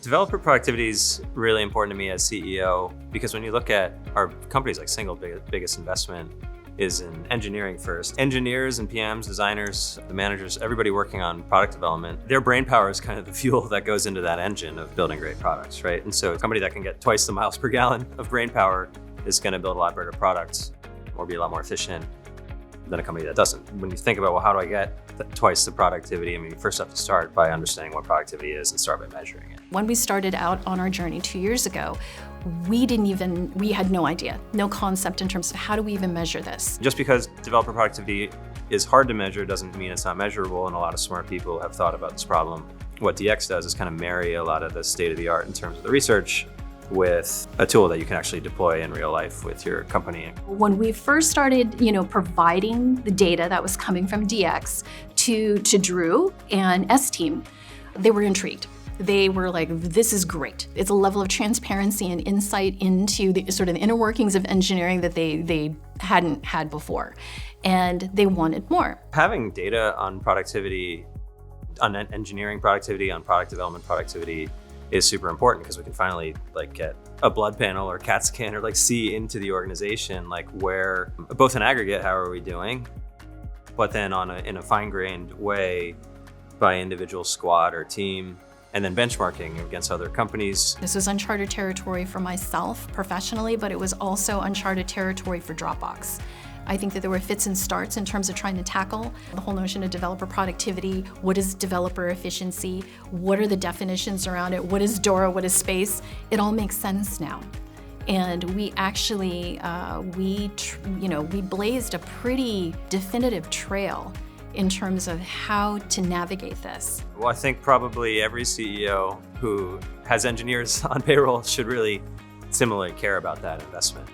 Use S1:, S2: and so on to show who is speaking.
S1: Developer productivity is really important to me as CEO because when you look at our company's single biggest investment is in engineering first. Engineers and PMs, designers, the managers, everybody working on product development, their brain power is kind of the fuel that goes into that engine of building great products, right? And so a company that can get twice the miles per gallon of brain power is going to build a lot better products or be a lot more efficient than a company that doesn't. When you think about, well, how do I get twice the productivity? I mean, you first have to start by understanding what productivity is and start by measuring it.
S2: When we started out on our journey 2 years ago, we had no idea, no concept in terms of how do we even measure this.
S1: Just because developer productivity is hard to measure doesn't mean it's not measurable, and a lot of smart people have thought about this problem. What DX does is kind of marry a lot of the state of the art in terms of the research with a tool that you can actually deploy in real life with your company.
S2: When we first started, providing the data that was coming from DX to Drew and S team, they were intrigued. They were like, this is great. It's a level of transparency and insight into the sort of the inner workings of engineering that they hadn't had before. And they wanted more.
S1: Having data on productivity, on engineering productivity, on product development productivity is super important because we can finally get a blood panel or CAT scan or see into the organization, where both in aggregate, how are we doing, but then in a fine-grained way by individual squad or team, and then benchmarking against other companies.
S2: This was uncharted territory for myself professionally, but it was also uncharted territory for Dropbox. I think that there were fits and starts in terms of trying to tackle the whole notion of developer productivity. What is developer efficiency? What are the definitions around it? What is DORA? What is space? It all makes sense now. And we actually, we blazed a pretty definitive trail in terms of how to navigate this.
S1: Well, I think probably every CEO who has engineers on payroll should really similarly care about that investment.